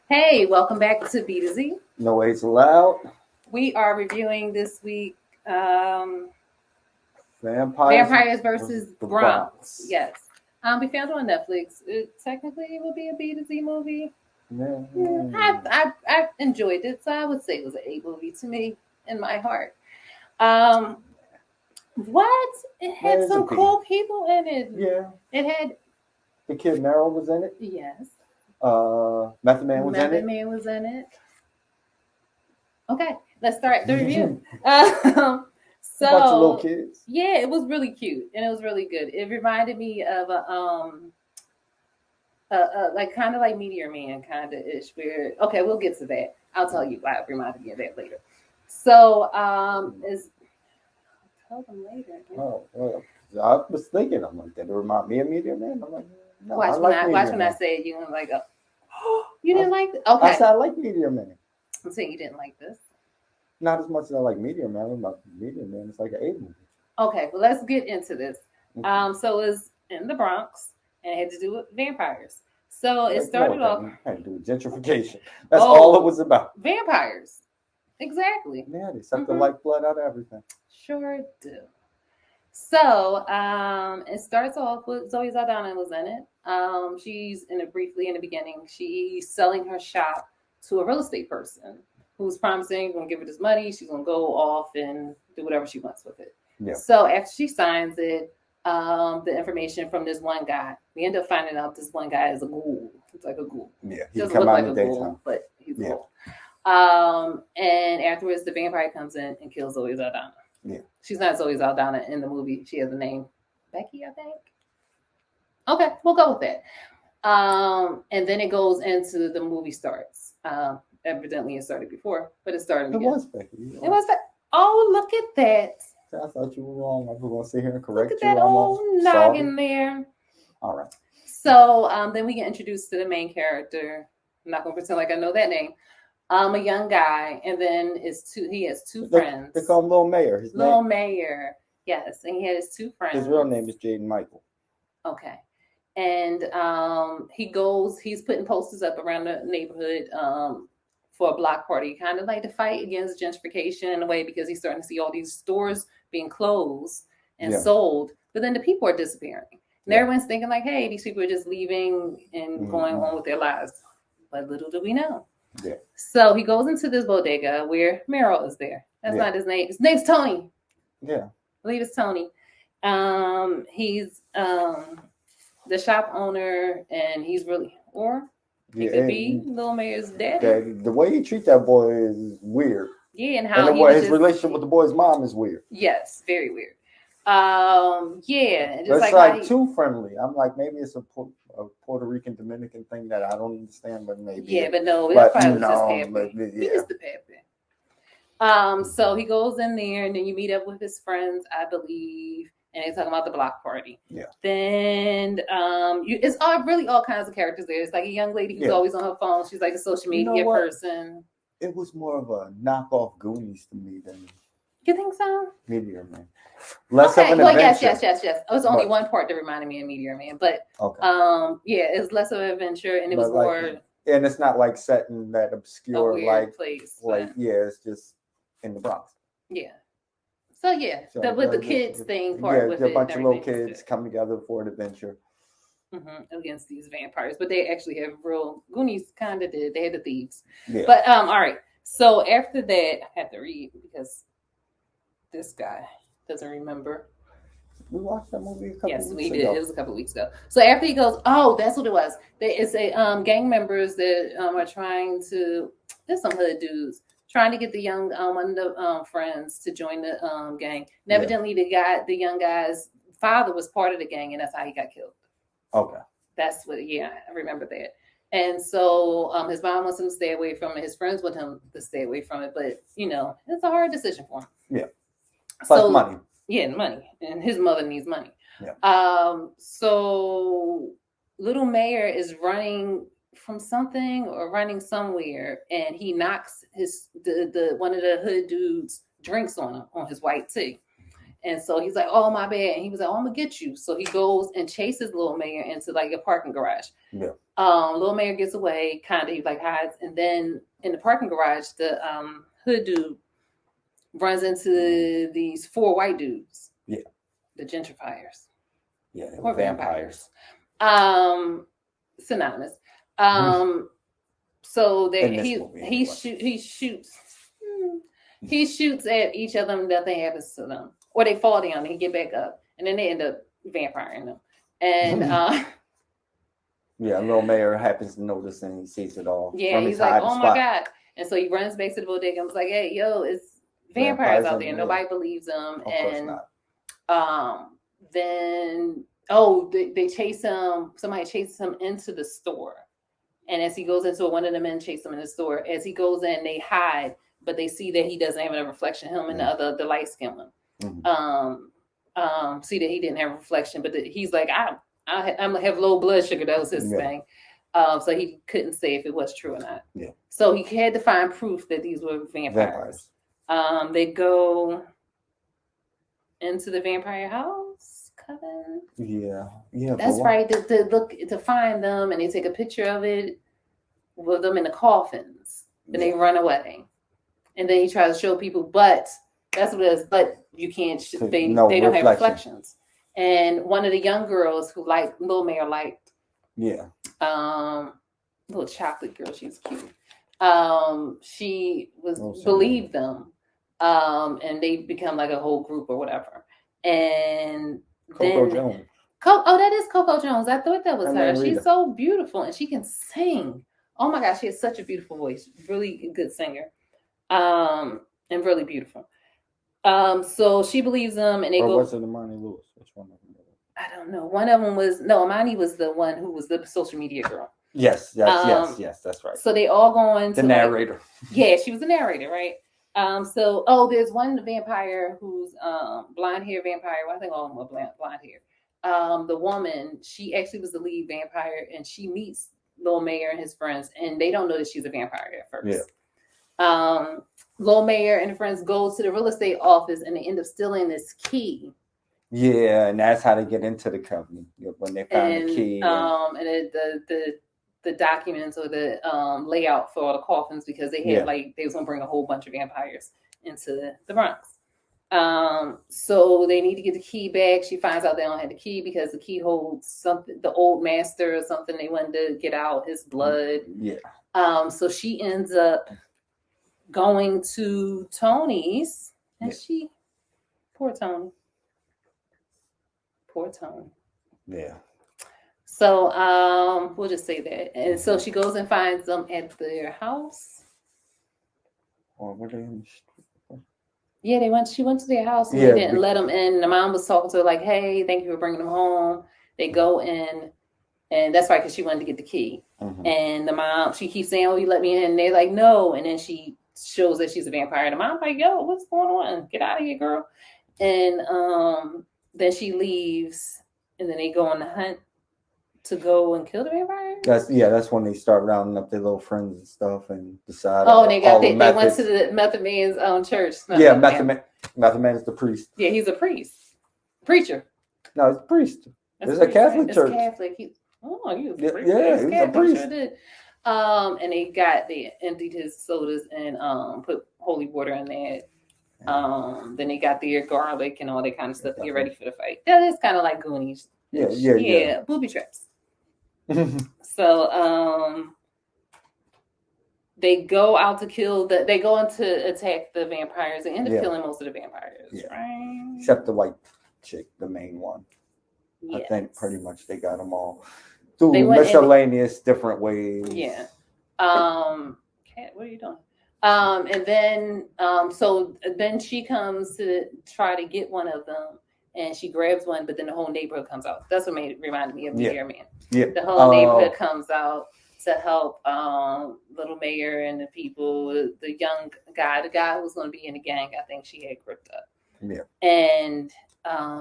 Hey, welcome back to B to Z. No Age Allowed. We are reviewing this week Vampires Vampires versus versus the Bronx. Bronx. Yes. We found it on Netflix. Technically, it would be a B to Z movie. Mm. I enjoyed it, so I would say it was an A movie to me in my heart. Um, what? It had There's a some B. cool people in it. Yeah. It had, The Kid Merrill was in it. yes, Method Man was in Method it. Man was in it. Okay, let's start the review. Um, A bunch of little so kids. yeah, it was really cute and it was really good. It reminded me of like kind of like Meteor Man kind of ish. Where okay, we'll get to that. I'll tell you why it reminded me of that later. So is tell them later. Oh, well, I was thinking, I'm like, did it remind me of Meteor Man? I'm like, no, I Watch when like I Meteor watch when I Man. say it, you and like, you I, didn't like it? I Okay, said I like Meteor Man. I'm saying you didn't like this. Not as much as I like Meteor Man. I'm like, Meteor Man is like an A movie. Okay, well let's get into this. Okay. So it's in the Bronx and it had to do with vampires. So it Like, you know started what that off. had to do with gentrification. That's all it was about. Vampires. Exactly. Yeah, they suck the lifeblood out of everything. Sure do. So it starts off with Zoe Saldana was in it. She's in it briefly in the beginning. She's selling her shop to a real estate person who's promising gonna give her this money. She's gonna go off and do whatever she wants with it. Yeah. So after she signs it, the information from this one guy, we end up finding out this one guy is a ghoul. He's like a ghoul. Yeah, he Doesn't come look out like in a the ghoul, daytime. but he's a Yeah. ghoul. And afterwards, the vampire comes in and kills Zoe Saldana. Yeah. She's not Zoe Saldana in the movie. She has a name, Becky, I think. Okay, we'll go with that. And then it goes into the movie starts. Evidently, it started before, but it started It again. was Becky. It was that. Oh, look at that! I thought you were wrong. I was going to sit here and Look correct at you. that old noggin there. All right. So then we get introduced to the main character. I'm not going to pretend like I know that name. A young guy, and then he has two friends. They call him Lil Mayor. Lil Mayor, yes, and he had his two friends. His real name is Jaden Michael. Okay, and he's putting posters up around the neighborhood for a block party, kind of like to fight against gentrification in a way because he's starting to see all these stores being closed and sold, but then the people are disappearing. And everyone's thinking like, hey, these people are just leaving and going on with their lives. But little do we know. Yeah. So he goes into this bodega where Meryl is there. That's not his name. His name's Tony. Yeah. I believe it's Tony. He's the shop owner, and he's really, or he could be Lil Mayor's daddy. The way he treats that boy is weird. Yeah, and how his relationship with the boy's mom is weird. Yes, very weird. Yeah, just like too friendly. I'm like, maybe it's a Puerto Rican Dominican thing that I don't understand, but maybe. Yeah, but no, that's probably just Pepe. Yeah. He is the Pepe. So he goes in there, and then you meet up with his friends, I believe, and they're talking about the block party. Yeah. Then it's really all kinds of characters there. It's like a young lady who's always on her phone. She's like a social media person. It was more of a knockoff Goonies to me than. You think so? Meteor Man. Less of an adventure. Yes. It was only one part that reminded me of Meteor Man, but it's less of an adventure, and it was more. And it's not like set in that obscure place. It's just in the Bronx. Yeah. So with the kids thing part with a bunch of little kids come together for an adventure. Against these vampires, but they actually have real Goonies kind of did. They had the thieves. Yeah. But all right. So after that, I have to read because this guy doesn't remember. We watched that movie a couple weeks ago. Yes, we did. It was a couple weeks ago. So after he goes, that's what it was. It's a gang members that are trying to. There's some hood dudes trying to get the young one of the friends to join the gang. And evidently, the young guy's father was part of the gang, and that's how he got killed. Okay. That's what. Yeah, I remember that. And so his mom wants him to stay away from it. His friends want him to stay away from it, but it's a hard decision for him. Yeah. Plus money. Yeah, money. And his mother needs money. Yeah. So Little Mayor is running from something or running somewhere, and he knocks the one of the hood dudes drinks on him on his white tee. And so he's like, oh, my bad. And he was like, I'm going to get you. So he goes and chases Little Mayor into like a parking garage. Yeah. Little Mayor gets away, kind of like hides, and then in the parking garage, the hood dude runs into these 4 white dudes. Yeah. The gentrifiers. Yeah, Or vampires. Synonymous. So In they this he movie, he anyway. shoots at each of them. Nothing happens to them, or they fall down and he get back up, and then they end up vampiring them. And Yeah, Little Mayor happens to notice and he sees it all. yeah, from he's his like, hiding "Oh my spot. god!" And so he runs back to the bodega and was like, "Hey, yo, it's vampires out there." Yeah. Nobody believes him, Of course and not. then they chase him. Somebody chases him into the store. And as he goes into it, one of the men chase him in the store. As he goes in, they hide, but they see that he doesn't have a reflection. Him and the light skinned one. See that he didn't have a reflection, but he's like, I have low blood sugar. That was his thing. So he couldn't say if it was true or not. Yeah. So he had to find proof that these were vampires. They go into the vampire house, Coven. Yeah. That's right. To look to find them, and they take a picture of it with them in the coffins. Then they run away, and then he tries to show people, but that's what it is. But you can't. They don't have reflections. And one of the young girls who Little Mayor liked, little chocolate girl, she's cute. She believed them, and they become like a whole group or whatever. And Coco Jones. That is Coco Jones. I thought that was her. She's so beautiful and she can sing. Oh my gosh, she has such a beautiful voice. Really good singer. And really beautiful. So she believes them, and they go. Or was it Imani Lewis? Which one of them? I don't know. One of them was Imani was the one who was the social media girl. Yes, that's right. So they all go into the narrator. Yeah, she was the narrator, right? So there's one vampire who's blonde hair vampire. Well, I think all of them are blonde hair. The woman, she actually was the lead vampire, and she meets Lil Mayor and his friends, and they don't know that she's a vampire at first. Yeah. Lil Mayor and the friends go to the real estate office, and they end up stealing this key. Yeah, and that's how they get into the company when they found the key. And the documents or the layout for all the coffins, because they had they was gonna bring a whole bunch of vampires into the Bronx. So they need to get the key back. She finds out they don't have the key because the key holds something, the old master or something they wanted to get out, his blood. Yeah. So she ends up going to Tony's, and poor Tony. Yeah. So we'll just say that. And so she goes and finds them at their house. Or were they in the street? Yeah, she went to their house and they didn't let them in. The mom was talking to her like, "Hey, thank you for bringing them home." They go in, and that's right, because she wanted to get the key. And the mom, she keeps saying, "Oh, you let me in." And they're like, "No." And then she shows that she's a vampire. The mom's like, "Yo, what's going on? Get out of here, girl." And then she leaves, and then they go on the hunt to go and kill the vampire. That's when they start rounding up their little friends and stuff and decide. They went to the Method Man's church. Method Man is the priest. Yeah, he's a priest, preacher. No, he's a priest. It's a Catholic church. It's Catholic. He was a priest. Yeah, he's a priest. Sure did. And they emptied his sodas and put holy water in there. Then they got their garlic and all that kind of stuff to get ready for the fight. That is kind of like Goonies. Yeah, booby traps. So they go out to kill they go on to attack the vampires and end up killing most of the vampires, right? Except the white chick, the main one. Yes. I think pretty much they got them all through miscellaneous different ways. Yeah. Kat, what are you doing? And then so then she comes to try to get one of them, and she grabs one, but then the whole neighborhood comes out. That's what reminded me of the Mayor Man. Yeah. The whole neighborhood comes out to help Little Mayor and the people, the young guy, the guy who's going to be in the gang. I think she had gripped up. Yeah. And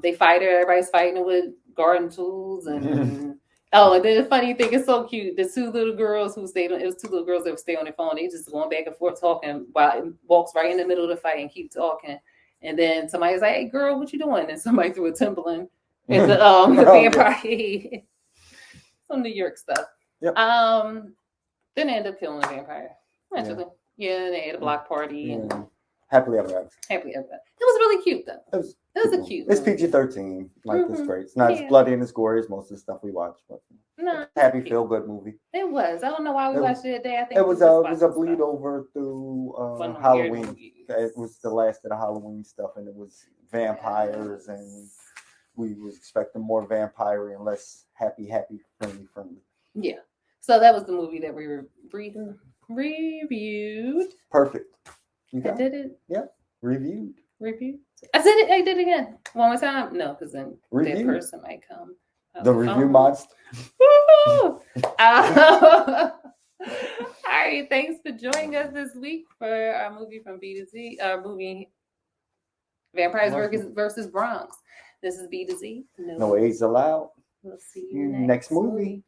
they fight her. Everybody's fighting her with garden tools and. And then the funny thing is so cute. The two little girls who stayed on, it was two little girls that would stay on their phone. They just going back and forth talking while it walks right in the middle of the fight and keep talking. And then somebody's like, "Hey girl, what you doing?" And somebody threw a Timberland at the vampire. Some New York stuff. Yep. Then they ended up killing the vampire. Naturally. Yeah, they had a block party and happily ever after. Happily ever after. It was really cute though. It was a cute. It's PG-13. Like it's great. It's not as bloody and as gory as most of the stuff we watch, but no, happy feel good movie. It was. I don't know why we watched it that day. I think it was a bleed over through Halloween. It was the last of the Halloween stuff, and it was vampires, and we were expecting more vampire and less happy, friendly. Yeah. So that was the movie that we were reviewed. Perfect. I did it. Yeah. Reviewed. I said it. I did it again. One more time. No, because then that person might come. The review monster. All right. Thanks for joining us this week for our movie from B to Z. Our movie Vampires versus Bronx. This is B to Z. No A's allowed. We'll see you next movie.